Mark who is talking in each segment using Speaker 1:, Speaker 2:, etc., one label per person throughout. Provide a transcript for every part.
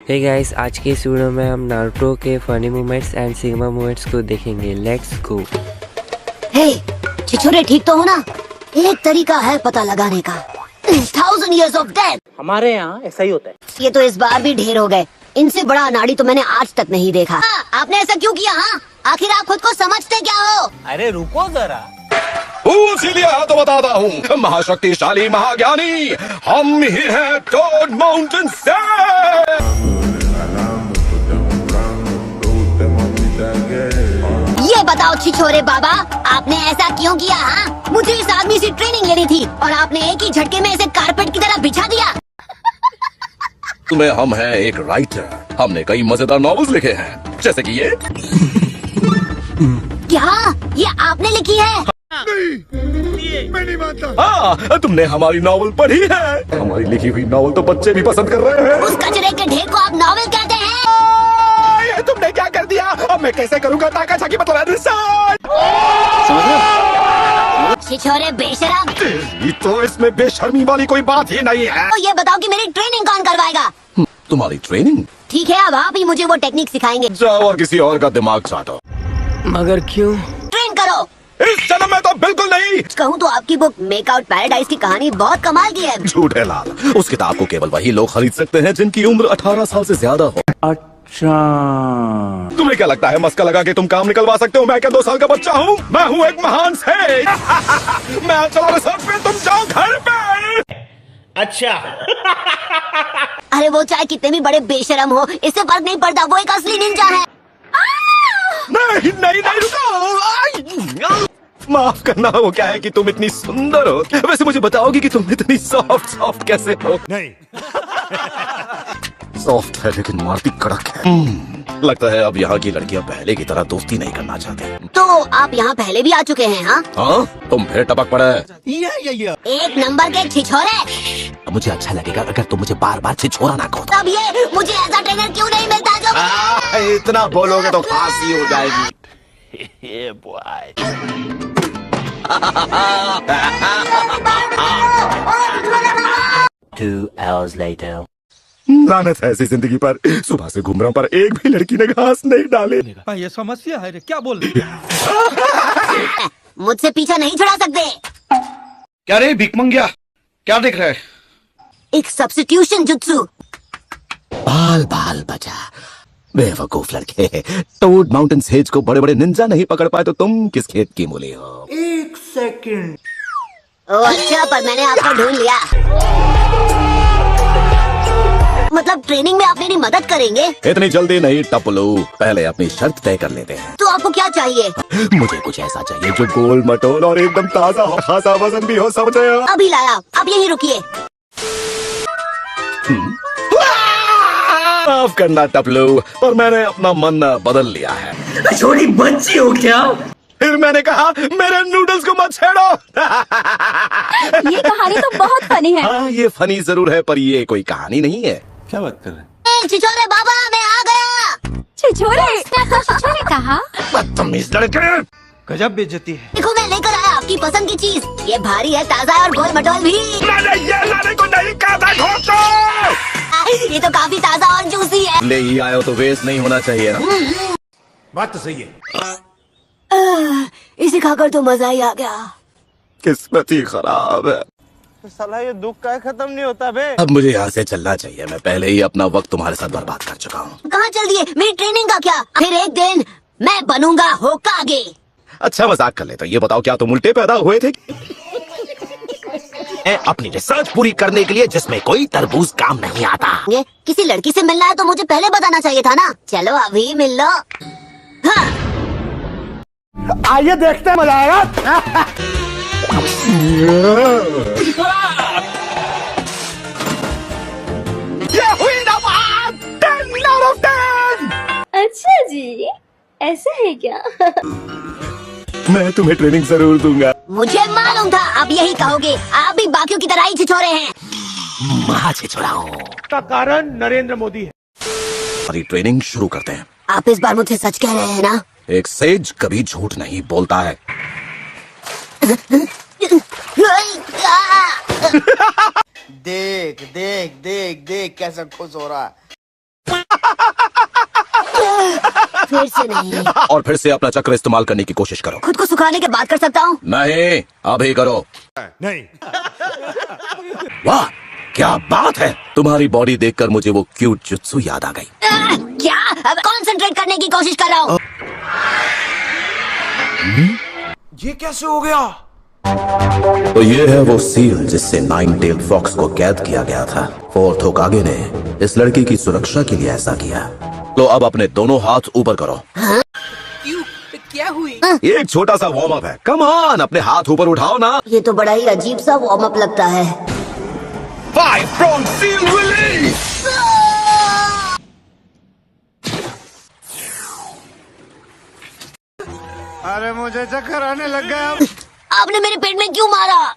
Speaker 1: Hey guys, आज के इस वीडियो में हम नारुतो के funny moments and sigma moments को देखेंगे। Let's go.
Speaker 2: हे छिछोरे, ठीक तो हो ना? एक तरीका है पता लगाने का। 1000 years of death।
Speaker 3: हमारे यहाँ ऐसा ही होता है।
Speaker 2: ये तो इस बार भी ढेर हो गए। इनसे बड़ा अनाड़ी तो मैंने आज तक नहीं देखा। आपने ऐसा क्यों किया? हाँ, आखिर आप खुद को समझते क्या हो?
Speaker 3: अरे रुको जरा।
Speaker 4: इसीलिए तो बताता हूँ, महाशक्तिशाली महाज्ञानी हम ही हैं टोड माउंटेन से।
Speaker 2: ये बताओ छिछोरे बाबा, आपने ऐसा क्यों किया? हाँ, मुझे इस आदमी से ट्रेनिंग लेनी थी और आपने एक ही झटके में इसे कारपेट की तरह बिछा दिया।
Speaker 4: तुम्हें हम हैं एक राइटर। हमने कई मजेदार नॉवेल्स लिखे हैं, जैसे कि ये।
Speaker 2: क्या ये आपने लिखी है?
Speaker 4: मैं नहीं मानता। हाँ, तुमने हमारी नॉवेल पढ़ी है? हमारी लिखी हुई नॉवेल तो बच्चे भी पसंद कर रहे हैं।
Speaker 2: उस कचरे के ढेर को आप नॉवेल कहते हैं?
Speaker 4: ये तुमने क्या कर दिया? अब मैं कैसे करूँगा ताकाझाकी मतलब रिसर्च?
Speaker 2: छिछोरे बेशरम।
Speaker 4: तो इसमें बेशर्मी वाली कोई बात ही नहीं है।
Speaker 2: तो ये बताओ कि मेरी ट्रेनिंग कौन करवाएगा?
Speaker 4: तुम्हारी ट्रेनिंग?
Speaker 2: ठीक है, अब आप ही मुझे वो टेक्निक सिखाएंगे।
Speaker 4: जाओ और किसी और का दिमाग चाटो।
Speaker 1: मगर क्यों?
Speaker 2: ट्रेन करो।
Speaker 4: इस जन्म में तो बिल्कुल नहीं।
Speaker 2: कहूँ तो आपकी बुक मेक आउट पैराडाइज की कहानी बहुत कमाल की है।
Speaker 4: झूठ है लाल, उस किताब को केवल वही लोग खरीद सकते हैं जिनकी उम्र 18 साल से ज्यादा हो।
Speaker 1: अच्छा,
Speaker 4: तुम्हें क्या लगता है मस्का लगा के तुम काम निकलवा सकते हो? मैं क्या 2 साल का बच्चा हूँ? मैं हूँ एक महान सेठ। मैं चला रिसर्च पे, तुम जाओ घर पे।
Speaker 3: अच्छा।
Speaker 2: अरे वो चाहे कितने भी बड़े बेशरम हो, इससे फर्क नहीं पड़ता, वो एक असली निंजा है।
Speaker 4: नहीं नहीं नहीं, रुको। माफ करना, वो क्या है कि तुम इतनी सुंदर हो। वैसे मुझे बताओगी कि तुम इतनी सॉफ्ट कैसे हो?
Speaker 5: नहीं।
Speaker 4: सॉफ्ट है लेकिन मारती कड़क है। लगता है अब यहाँ की लड़कियाँ पहले की तरह दोस्ती नहीं करना चाहती।
Speaker 2: तो आप यहाँ पहले भी आ चुके हैं? हाँ,
Speaker 4: हाँ, तुम फिर टपक पड़े।
Speaker 2: एक नंबर के छिछोरे।
Speaker 4: मुझे अच्छा लगेगा अगर तुम मुझे बार बार छिछोरा ना कहो।
Speaker 2: तब ये मुझे ऐसा ट्रेनर क्यों नहीं मिलता जो
Speaker 4: इतना बोलोगे तो फांसी हो जाएगी।
Speaker 3: 2 hours later.
Speaker 4: लानत है ऐसी जिंदगी पर। सुबह से घूम रहा हूँ पर एक भी लड़की ने घास नहीं डाले।
Speaker 5: ये समस्या है रे, क्या बोल रहे?
Speaker 2: मुझसे पीछा नहीं छुड़ा सकते।
Speaker 5: क्या रे भिकमंगिया, क्या देख रहा है?
Speaker 2: एक सब्स्टिट्यूशन जुत्सु।
Speaker 4: बाल बाल बचा, बेवकूफ लड़के। टोड माउंटेन सेज को बड़े बड़े निंजा नहीं पकड़ पाए तो तुम किस खेत की मूली हो?
Speaker 5: 1 सेकंड।
Speaker 2: ओ अच्छा, पर मैंने आपको ढूंढ लिया। मतलब ट्रेनिंग में आप मेरी मदद करेंगे?
Speaker 4: इतनी जल्दी नहीं टपलू, पहले अपनी शर्त तय कर लेते हैं।
Speaker 2: तो आपको क्या चाहिए?
Speaker 4: मुझे कुछ ऐसा चाहिए जो गोल मटोल और एकदम ताजा हो, खासा वजन भी हो, समझे?
Speaker 2: अभी लाया, आप यहीं रुकिए।
Speaker 4: माफ करना टपलू, पर मैंने अपना मन बदल लिया है।
Speaker 3: छोटी बच्ची हो क्या?
Speaker 4: फिर मैंने कहा मेरे नूडल्स को मत छेड़ो।
Speaker 6: ये कहानी तो बहुत फनी है।
Speaker 4: हाँ, ये फनी जरूर है पर ये कोई कहानी नहीं है।
Speaker 5: क्या बात कर रहे हैं?
Speaker 2: छिछोरे बाबा, मैं आ गया।
Speaker 6: छिछोरे? छिछोरे कहा?
Speaker 4: बदतमीज लड़के।
Speaker 5: गजब बेइज्जती है।
Speaker 2: देखो, मैं लेकर आया आपकी पसंद की चीज। ये भारी है, ताजा है और गोल मटोल भी।
Speaker 4: मैंने ये लाने को नहीं कहा था, घोटो।
Speaker 2: ये तो काफी ताजा और जूसी है।
Speaker 4: ले ही आयो तो वेस्ट नहीं होना चाहिए ना।
Speaker 5: बात तो सही है।
Speaker 2: इसे खाकर तो मजा ही आ गया।
Speaker 4: किस्मत ही खराब है।
Speaker 5: साला ये दुख का खत्म नहीं होता बे।
Speaker 4: अब मुझे यहाँ से चलना चाहिए। मैं पहले ही अपना वक्त तुम्हारे साथ बर्बाद कर चुका हूँ।
Speaker 2: कहाँ चल दिए? मेरी ट्रेनिंग का क्या? फिर एक दिन मैं बनूंगा होकागे।
Speaker 4: अच्छा मजाक कर ले, तो ये बताओ क्या तुम उल्टे पैदा हुए थे? अपनी रिसर्च पूरी करने के लिए जिसमें कोई तरबूज काम नहीं आता।
Speaker 2: ये किसी लड़की से मिलना है तो मुझे पहले बताना चाहिए था ना। चलो अभी मिल लो। हाँ।
Speaker 5: आइए देखते हैं, मजा आएगा।
Speaker 4: ये हुई ना बात। 10 out of 10।
Speaker 6: अच्छा जी, ऐसा है क्या?
Speaker 4: मैं तुम्हें ट्रेनिंग जरूर दूंगा।
Speaker 2: मुझे मालूम था आप यही कहोगे। आप भी बाकियों की तरह ही छिछोरे हैं।
Speaker 4: महा छिछोराओ
Speaker 5: का कारण नरेंद्र मोदी है।
Speaker 4: हमारी ट्रेनिंग शुरू करते हैं।
Speaker 2: आप इस बार मुझसे सच कह रहे हैं ना?
Speaker 4: एक सेज कभी झूठ नहीं बोलता है।
Speaker 7: देख देख देख देख कैसा खुश हो रहा है।
Speaker 2: फिर से नहीं।
Speaker 4: और फिर से अपना चक्र इस्तेमाल करने की कोशिश करो।
Speaker 2: खुद को सुखाने के बाद कर सकता हूँ।
Speaker 4: नहीं, अभी करो।
Speaker 5: नहीं।
Speaker 4: वाह, क्या बात है। तुम्हारी बॉडी देखकर मुझे वो क्यूट जुत्सु याद आ गई।
Speaker 2: क्या? अब कंसंट्रेट करने की कोशिश कर रहा हूँ।
Speaker 5: ये कैसे हो गया?
Speaker 4: तो ये है वो सील जिससे नाइन टेल्ड फॉक्स को कैद किया गया था। फोर्थ होकागे ने इस लड़की की सुरक्षा के लिए ऐसा किया। तो अब अपने दोनों हाथ ऊपर करो।
Speaker 6: क्या हुई?
Speaker 4: ये एक छोटा सा वार्म अप है। कम ऑन, अपने हाथ ऊपर उठाओ ना।
Speaker 2: ये तो बड़ा ही अजीब सा वार्म अप लगता है।
Speaker 4: 5 prong seal release।
Speaker 5: अरे मुझे चक्कर आने लग गया।
Speaker 2: आपने मेरे पेट में क्यों मारा?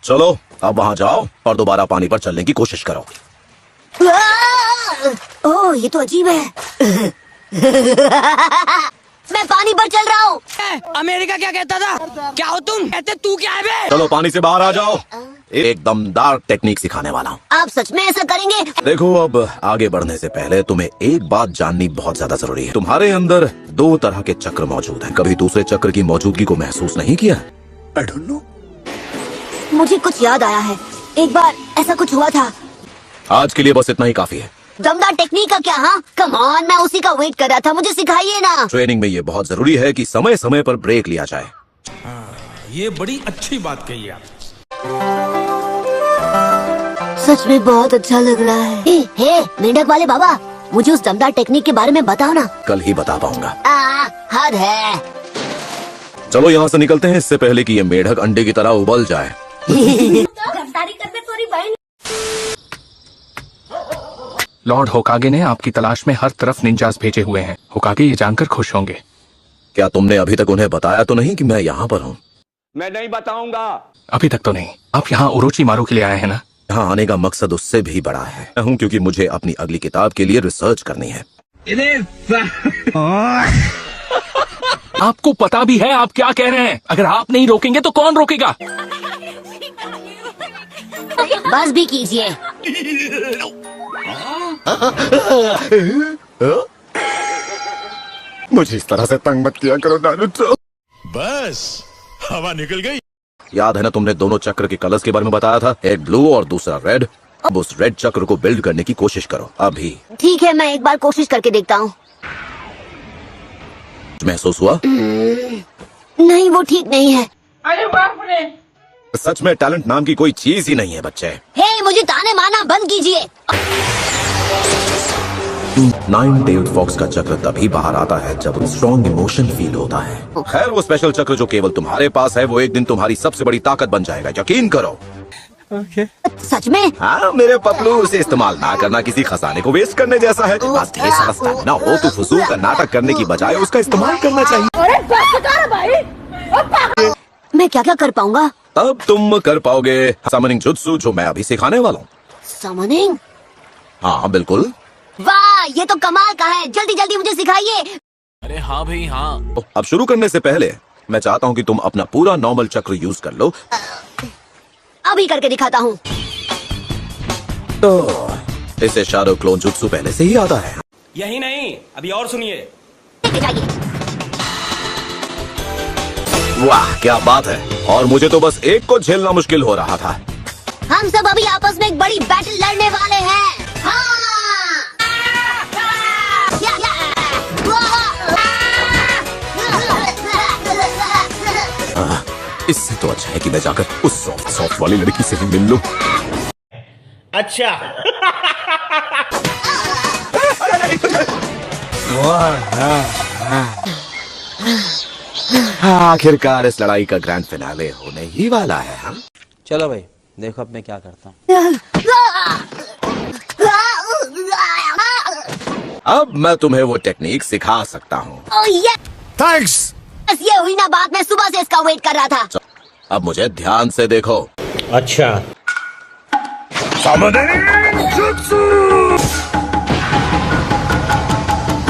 Speaker 4: चलो अब वहाँ जाओ और दोबारा पानी पर चलने की कोशिश करो।
Speaker 2: ओह, ये तो अजीब है। मैं पानी पर चल रहा हूँ।
Speaker 7: अमेरिका क्या कहता था? क्या हो तुम? कहते तू क्या है बे?
Speaker 4: चलो पानी से बाहर आ जाओ। एक दमदार टेक्निक सिखाने वाला हूँ।
Speaker 2: आप सच में ऐसा करेंगे?
Speaker 4: देखो, अब आगे बढ़ने से पहले तुम्हें एक बात जाननी बहुत ज्यादा जरूरी है। तुम्हारे अंदर 2 तरह के चक्र मौजूद हैं। कभी दूसरे चक्र की मौजूदगी को महसूस नहीं किया? I don't know।
Speaker 2: मुझे कुछ याद आया है। एक बार ऐसा कुछ हुआ था।
Speaker 4: आज के लिए बस इतना ही काफी है।
Speaker 2: दमदार टेक्निक का क्या? हाँ, कम ऑन, मैं उसी का वेट कर रहा था। मुझे सिखाइए ना।
Speaker 4: ट्रेनिंग में ये बहुत जरूरी है कि समय समय पर ब्रेक लिया जाए।
Speaker 5: ये बड़ी अच्छी बात कही आप।
Speaker 2: सच में बहुत अच्छा लग रहा है। हे मेंढक वाले बाबा, मुझे उस दमदार टेक्निक के बारे में बताओ ना।
Speaker 4: कल ही बता पाऊंगा।
Speaker 2: हद है।
Speaker 4: चलो यहाँ से निकलते हैं, इससे पहले कि ये मेढक अंडे की तरह उबल जाए।
Speaker 8: लॉर्ड होकागे ने आपकी तलाश में हर तरफ निंजास भेजे हुए हैं। होकागे ये जानकर खुश होंगे।
Speaker 4: क्या तुमने अभी तक उन्हें बताया तो नहीं कि मैं यहाँ पर हूँ?
Speaker 3: मैं नहीं बताऊंगा।
Speaker 8: अभी तक तो नहीं। आप यहाँ ओरोची मारू के लिए आए हैं ना?
Speaker 4: यहाँ आने का मकसद उससे भी बड़ा है। मैं हूँ क्योंकि मुझे अपनी अगली किताब के लिए रिसर्च करनी है।
Speaker 8: आपको पता भी है आप क्या कह रहे हैं। अगर आप नहीं रोकेंगे तो कौन रोकेगा?
Speaker 2: बस भी कीजिए।
Speaker 4: मुझे इस तरह से तंग मत किया करो नारुतो।
Speaker 5: बस हवा निकल गई।
Speaker 4: याद है ना, तुमने दोनों चक्र के कलर्स के बारे में बताया था, एक ब्लू और दूसरा रेड। अब उस रेड चक्र को बिल्ड करने की कोशिश करो अभी।
Speaker 2: ठीक है, मैं एक बार कोशिश करके देखता हूँ।
Speaker 4: महसूस हुआ?
Speaker 2: नहीं, वो ठीक नहीं है।
Speaker 7: अरे बाप रे!
Speaker 4: सच में टैलेंट नाम की कोई चीज ही नहीं है बच्चे।
Speaker 2: हे, मुझे ताने मारना बंद कीजिए।
Speaker 4: नाइन टेल्ड फॉक्स का चक्र तभी बाहर आता है जब स्ट्रॉन्ग इमोशन फील होता है। खैर, वो स्पेशल चक्र जो केवल तुम्हारे पास है, वो एक दिन तुम्हारी सबसे बड़ी ताकत बन जाएगा, यकीन करो।
Speaker 2: सच में?
Speaker 4: हाँ मेरे पतलू, उसे इस्तेमाल ना करना किसी खजाने को वेस्ट करने जैसा है। बस ढेर सारा स्टैमिना हो तो फजूल का नाटक करने की बजाय उसका इस्तेमाल करना चाहिए।
Speaker 2: मैं क्या क्या कर पाऊंगा?
Speaker 4: अब तुम कर पाओगे समनिंग जुत्सु, जो मैं अभी सिखाने वाला हूँ।
Speaker 2: समनिंग?
Speaker 4: हाँ बिल्कुल।
Speaker 2: वाह, ये तो कमाल का है। जल्दी जल्दी मुझे सिखाइए।
Speaker 8: अरे हाँ भाई हाँ।
Speaker 4: अब शुरू करने से पहले मैं चाहता हूँ कि तुम अपना पूरा नॉर्मल चक्र यूज कर लो।
Speaker 2: अभी करके दिखाता हूँ।
Speaker 4: तो इसे शाडो क्लोन जुत्सु पहले से ही आता है।
Speaker 3: यही नहीं, अभी और सुनिए।
Speaker 2: दिखाइए।
Speaker 4: वाह क्या बात है। और मुझे तो बस एक को झेलना मुश्किल हो रहा था।
Speaker 2: हम सब अभी आपस में एक बड़ी बैटल लड़ने वाले हैं। हाँ!
Speaker 4: इससे तो अच्छा है कि मैं जाकर उस सॉफ्ट सॉफ्ट वाली लड़की से ही मिल लूं।
Speaker 3: अच्छा।
Speaker 4: आखिरकार इस लड़ाई का ग्रैंड फिनाले होने ही वाला है। हम
Speaker 3: चलो भाई, देखो अब मैं क्या करता हूँ।
Speaker 4: अब मैं तुम्हें वो टेक्निक सिखा सकता हूँ।
Speaker 5: थैंक्स।
Speaker 2: बस ये हुई ना बात, मैं सुबह से इसका वेट कर रहा था।
Speaker 4: अब मुझे ध्यान से देखो।
Speaker 3: अच्छा।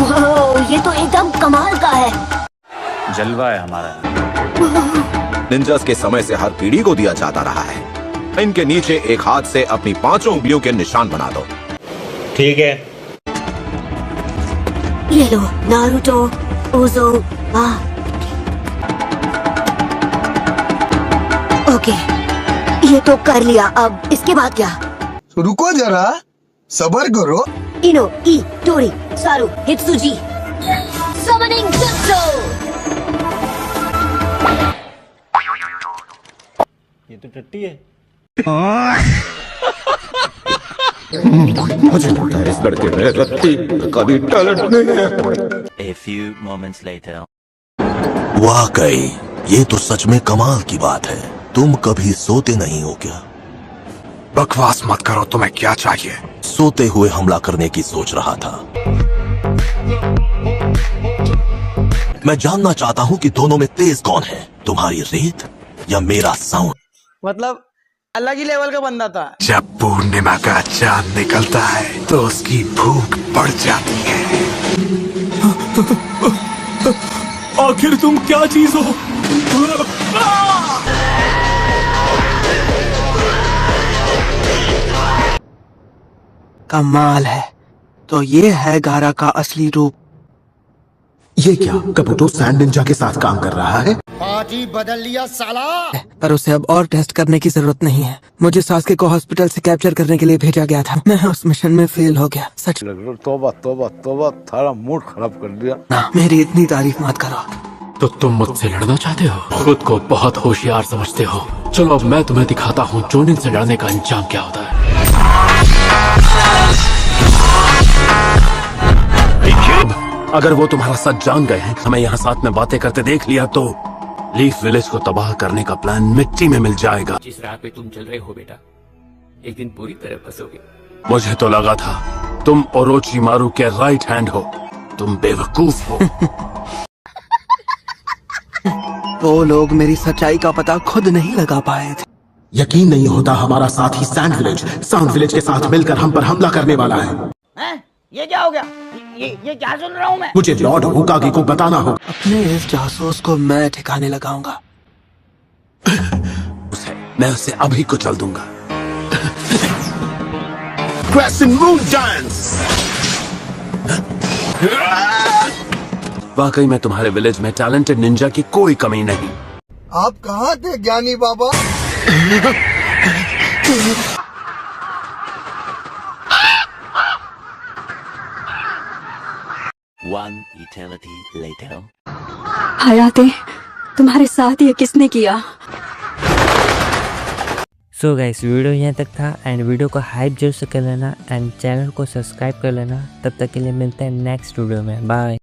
Speaker 2: ओह, ये तो एकदम कमाल का है।
Speaker 3: जलवा है हमारा।
Speaker 4: निंजास के समय से हर पीढ़ी को दिया जाता रहा है। इनके नीचे एक हाथ से अपनी 5 उंगलियों के निशान बना दो।
Speaker 3: ठीक है।
Speaker 2: ये लो नारुतो ओजो ओके, ये तो कर लिया। अब इसके बाद क्या?
Speaker 9: रुको जरा, सबर करो।
Speaker 2: इनो ई टोरी सारू हित्सुजी समनिंग जुत्सु।
Speaker 3: ये तो टट्टी है।
Speaker 4: मुझे लगता है इस लड़के में रत्ती कभी टैलेंट नहीं है।
Speaker 3: A few moments later.
Speaker 4: वाकई ये तो सच में कमाल की बात है। तुम कभी सोते नहीं हो क्या?
Speaker 8: बकवास मत करो, तुम्हें क्या चाहिए?
Speaker 4: सोते हुए हमला करने की सोच रहा था। मैं जानना चाहता हूँ कि दोनों में तेज कौन है, तुम्हारी रेत या मेरा साउंड?
Speaker 7: मतलब अलग ही लेवल का बंदा था।
Speaker 8: जब पूर्णिमा का चांद निकलता है तो उसकी भूख बढ़ जाती है। आखिर तुम क्या चीज हो?
Speaker 7: कमाल है। तो ये है गारा का असली रूप।
Speaker 4: ये क्या कबूतो सैंड निंजा के साथ काम कर रहा है?
Speaker 9: पार्टी बदल लिया साला।
Speaker 7: पर उसे अब और टेस्ट करने की जरूरत नहीं है। मुझे सास्के को हॉस्पिटल से कैप्चर करने के लिए भेजा गया था। मैं उस मिशन में फेल हो गया। सच
Speaker 9: तोबा तोबा तोबा, थारा मूड खराब कर दिया।
Speaker 7: ना, मेरी इतनी तारीफ मत करो।
Speaker 8: तो तुम मुझसे लड़ना चाहते हो? खुद को बहुत होशियार समझते हो। चलो अब मैं तुम्हें दिखाता हूँ जोनिन से लड़ने का अंजाम क्या होता है। अगर वो तुम्हारा सच जान गए हैं, हमें यहाँ साथ में बातें करते देख लिया तो लीफ विलेज को तबाह करने का प्लान मिट्टी में मिल जाएगा।
Speaker 10: जिस राह पे तुम चल रहे हो बेटा, एक दिन पूरी तरह फंसोगे।
Speaker 8: मुझे तो लगा था तुम ओरोचिमारू के राइट हैंड हो। तुम बेवकूफ हो।
Speaker 7: वो लोग मेरी सच्चाई का पता खुद नहीं लगा पाए थे।
Speaker 4: यकीन नहीं होता हमारा साथी सैंड विलेज के साथ मिलकर हम पर हमला करने वाला है।
Speaker 7: हैं? ये क्या हो गया? ये क्या सुन रहा हूँ मैं?
Speaker 4: मुझे लॉर्ड होकागे को बताना होगा।
Speaker 7: अपने इस जासूस को मैं ठिकाने लगाऊंगा।
Speaker 8: मैं उसे अभी कुचल दूंगा। वाकई में तुम्हारे विलेज में टैलेंटेड निंजा की कोई कमी नहीं।
Speaker 9: आप कहाँ थे ज्ञानी बाबा?
Speaker 3: One eternity later.
Speaker 6: हयाते, तुम्हारे साथ ये किसने किया?
Speaker 1: सो गाइस वीडियो यहाँ तक था एंड वीडियो को हाइप जरूर से कर लेना एंड चैनल को सब्सक्राइब कर लेना। तब तक के लिए मिलते हैं नेक्स्ट वीडियो में। बाय।